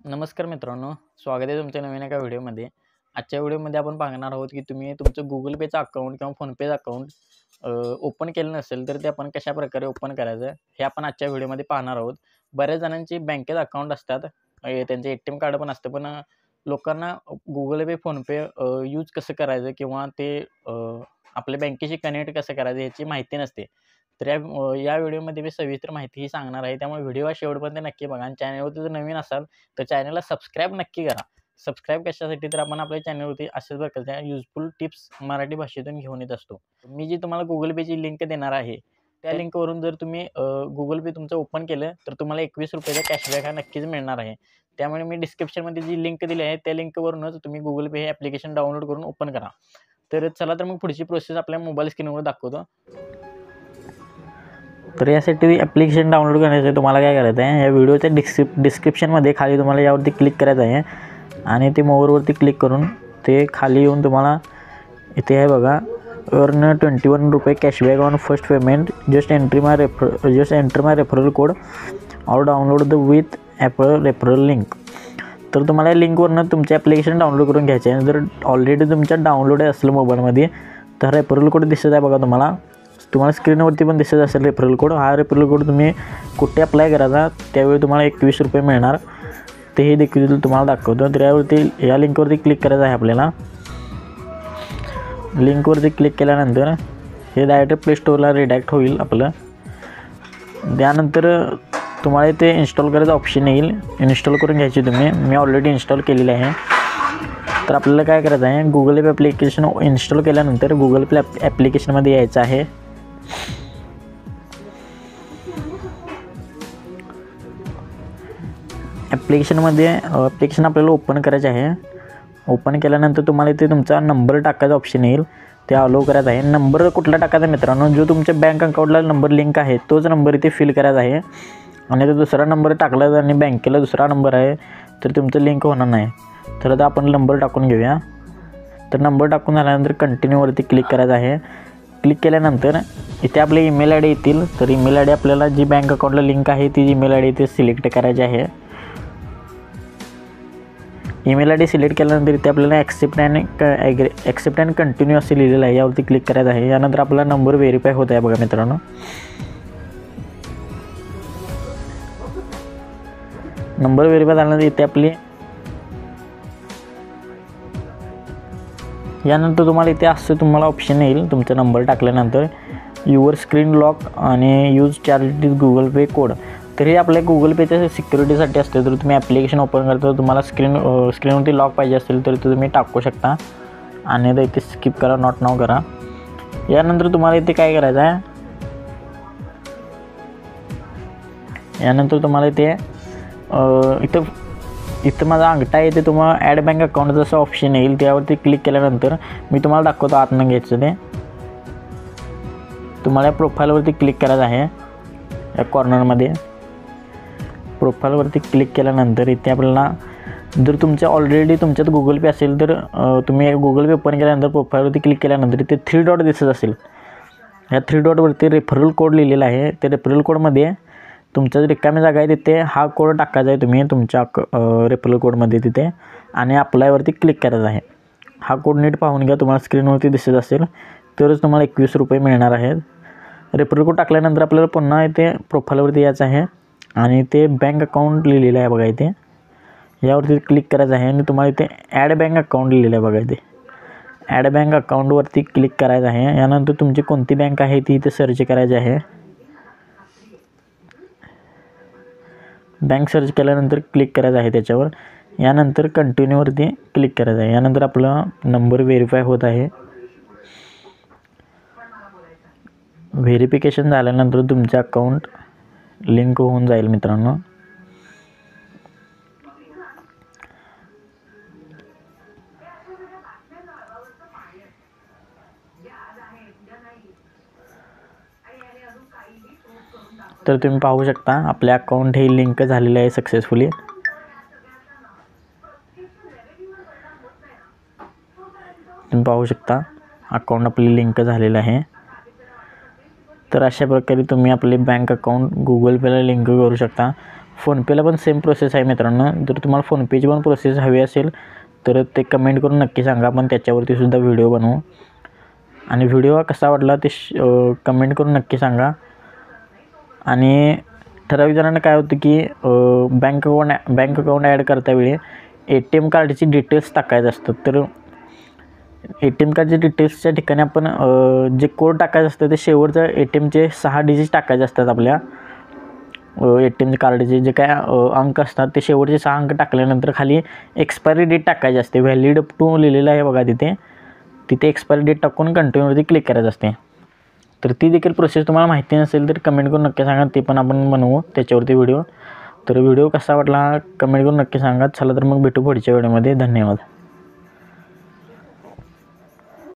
नमस्कार मित्रांनो, स्वागत आहे तुमच्या नवीन एका व्हिडिओमध्ये. आजच्या व्हिडिओमध्ये आपण पाहणार आहोत की तुम्ही तुमचं Google Payचं अकाउंट किंवा फोनपेचं अकाउंट ओपन केलं नसेल तर ते आपण कशाप्रकारे ओपन करायचं हे आपण आजच्या व्हिडिओमध्ये पाहणार आहोत. बऱ्याच जणांची बँकेत अकाउंट असतात, त्यांचे ATM कार्ड पण असतं, पण लोकांना Google Pay, फोनपे यूज कसं करायचं किंवा ते आपल्या बँकेशी कनेक्ट कसं करायचं याची माहिती नसते. तर या व्हिडिओमध्ये मी सविस्तर माहिती ही सांगणार आहे. त्यामुळे व्हिडिओ शेवटपर्यंत नक्की बघा आणि चॅनलवरती जर नवीन असाल तर चॅनलला सबस्क्राईब नक्की करा. सबस्क्राईब कशासाठी, तर आपण आपल्या चॅनलवरती अशाच प्रकारच्या युजफुल टिप्स मराठी भाषेतून घेऊन येत असतो. मी जी तुम्हाला Google Payची लिंक देणार आहे, त्या लिंकवरून जर तुम्ही Google Pay तुमचं ओपन केलं तर तुम्हाला ₹21 कॅशबॅक हा नक्कीच मिळणार आहे. त्यामुळे मी डिस्क्रिप्शनमध्ये जी लिंक दिली आहे त्या लिंकवरूनच तुम्ही Google Pay हे ॲप्लिकेशन डाउनलोड करून ओपन करा. तर चला तर मग पुढची प्रोसेस आपल्या मोबाईल स्क्रीनवर दाखवतो. तर यासाठी ॲप्लिकेशन डाउनलोड करण्यासाठी तुम्हाला काय करायचं आहे, या व्हिडिओच्या डिस्क्रिप्शनमध्ये खाली तुम्हाला यावरती क्लिक करायचं आहे आणि ते मोरवरती क्लिक करून ते खाली येऊन तुम्हाला इथे आहे बघा, earn ₹21 cashback on first payment, just enter my referral code और download the with apple referral link. तर तुम्हाला या लिंकवरनं तुमचे ॲप्लिकेशन डाउनलोड करून घ्यायचे आहे. जर ऑलरेडी तुमच्या डाउनलोड असलं मोबाईलमध्ये तर रेफरल कोड दिसत आहे बघा, तुम्हाला स्क्रीनवरती पण दिसत असेल रेफरल कोड. हा रेफरल कोड तुम्ही कुठे अप्लाय करायचा त्यावेळी तुम्हाला ₹21 मिळणार, तेही देखील तुम्हाला दाखवतो. तर यावरती या लिंकवरती क्लिक करायचं आहे आपल्याला. लिंकवरती क्लिक केल्यानंतर हे डायरेक्ट प्ले स्टोअरला रिडायरेक्ट होईल आपलं. त्यानंतर तुम्हाला इथे इन्स्टॉल करायचं ऑप्शन येईल, इन्स्टॉल करून घ्यायची तुम्ही. मी ऑलरेडी इन्स्टॉल केलेलं आहे. तर आपल्याला काय करायचं आहे, Google Pay ॲप्लिकेशन इन्स्टॉल केल्यानंतर Google Pay ॲप्लिकेशनमध्ये यायचं आहे. ॲप्लिकेशन आपल्याला ओपन करायचे आहे. ओपन केल्यानंतर तुम्हाला इथे तुमचा नंबर टाकायचा ऑप्शन येईल, ते अलो करायचा आहे. नंबर कुठला टाकायचा मित्रांनो, जो तुमच्या बँक अकाउंटला नंबर लिंक आहे तोच नंबर इथे फिल करायचा आहे. आणि जर दुसरा नंबर टाकला आणि बँकेला दुसरा नंबर आहे तर तुमचं लिंक होणार नाही. तर आता आपण नंबर टाकून घेऊया. तर नंबर टाकून झाल्यानंतर कंटिन्यूवरती क्लिक करायचं आहे. क्लिक केल्यानंतर इथे आपले ईमेल आय डी येतील. तर ईमेल आय डी आपल्याला जी बँक अकाउंटला लिंक आहे ती ईमेल आय डी इथे सिलेक्ट करायची आहे. ईमेल आय डी सिलेक्ट केल्यानंतर इथे आपल्याला ॲक्सेप्ट अँड कंटिन्यू असे लिहिलेलं आहे, यावरती क्लिक करायचं आहे. यानंतर आपला नंबर व्हेरीफाय होत आहे बघा मित्रांनो. नंबर व्हेरीफाय झाल्यानंतर इथे आपली यानंतर तुम्हाला इथे असं तुम्हाला ऑप्शन येईल तुमचा नंबर टाकल्यानंतर, युअर स्क्रीन लॉक आणि use charge Google Pay code. तर हे आपल्या Google Payच्या सिक्युरिटीसाठी असते. जर तुम्ही ॲप्लिकेशन ओपन करता तर तुम्हाला स्क्रीनवरती लॉक पाहिजे असेल तर तुम्ही टाकू शकता आणि आता इथे स्किप करा, नॉट नाव करा. यानंतर तुम्हाला इथे काय करायचं आहे, यानंतर तुम्हाला इथं माझा अंगठा आहे, ते तुम्हाला ॲड बँक अकाउंट जसं ऑप्शन येईल त्यावरती क्लिक केल्यानंतर मी तुम्हाला दाखवतो आतनं घ्यायचं ते. तुम्हाला प्रोफाईलवरती क्लिक करायचं आहे. या कॉर्नरमध्ये प्रोफाईलवरती क्लिक केल्यानंतर इथे आपल्याला जर तुमच्या ऑलरेडी तुमच्यात Google Pay असेल तर तुम्ही Google Pay ओपन केल्यानंतर प्रोफाईलवरती क्लिक केल्यानंतर इथे 3 डॉट दिसत असेल. ह्या 3 डॉटवरती रेफरल कोड लिहिलेला आहे. त्या रेफरल कोडमध्ये तुमच्या रिकामी जागा आहे तिथे हा कोड टाकायचा आहे तुम्ही तुमच्या रेफरल कोडमध्ये तिथे, आणि अप्लायवरती क्लिक करायचं आहे. हा कोड नीट पाहून घ्या, तुम्हाला स्क्रीनवरती दिसत असेल तरच तुम्हाला ₹21 मिळणार आहेत. रेफरल कोड टाकल्यानंतर आपल्याला पुन्हा इथे प्रोफाईलवरती यायचं आहे आणि ते बँक अकाउंट लिहिलेलं आहे बघा इथे, यावरती क्लिक करायचं आहे आणि तुम्हाला इथे ॲड बँक अकाउंट लिहिलेलं आहे बघा इथे. ॲड बँक अकाउंटवरती क्लिक करायचं आहे. यानंतर तुमची कोणती बँक आहे ती इथे सर्च करायची आहे. बँक सर्च केल्यानंतर क्लिक करायचं आहे त्याच्यावर. यानंतर कंटिन्यूवरती क्लिक करायचं आहे. यानंतर आपला नंबर व्हेरीफाय होत आहे. व्हेरिफिकेशन झाल्यानंतर तुमचे अकाउंट लिंक होऊन जाईल मित्रांनो. तर तुम्ही पाहू शकता आपले अकाउंट हे लिंक झालेले आहे सक्सेसफुली. तुम्ही पाहू शकता अकाउंट आपली लिंक झालेलं आहे. तर अशा प्रकारे तुम्ही आपले बँक अकाउंट Google Payला लिंक करू शकता. फोनपेला पण सेम प्रोसेस आहे मित्रांनो. जर तुम्हाला फोनपेची पण प्रोसेस हवी असेल तर ते कमेंट करून नक्की सांगा, आपण त्याच्यावरती सुद्धा व्हिडिओ बनवू. आणि व्हिडिओ कसा वाटला ते कमेंट करून नक्की सांगा. आणि ठराविक जणांना काय होतं की बँक अकाउंट ॲड करतावेळी ATM कार्डची डिटेल्स टाकायचे असतात. तर ATM कार्डच्या डिटेल्सच्या ठिकाणी आपण जे कोड टाकायचं असतं ते शेवटचं ATMचे 6 डिजिट टाकायचे असतात. आपल्या ATM कार्डचे जे काय अंक असतात ते शेवटचे 6 अंक टाकल्यानंतर खाली एक्सपायरी डेट टाकायची असते. व्हॅलिड अप टू लिहिलेलं आहे बघा तिथे एक्सपायरी डेट टाकून कंटिन्यूवरती क्लिक करायचं असते. तर ती देखील प्रोसेस तुम्हाला माहिती नसेल तर कमेंट करून नक्की सांगा, ते पण आपण बनवू त्याच्यावरती व्हिडिओ. तर व्हिडिओ कसा वाटला कमेंट करून नक्की सांगा. चला तर मग भेटू पुढच्या व्हिडिओमध्ये. धन्यवाद.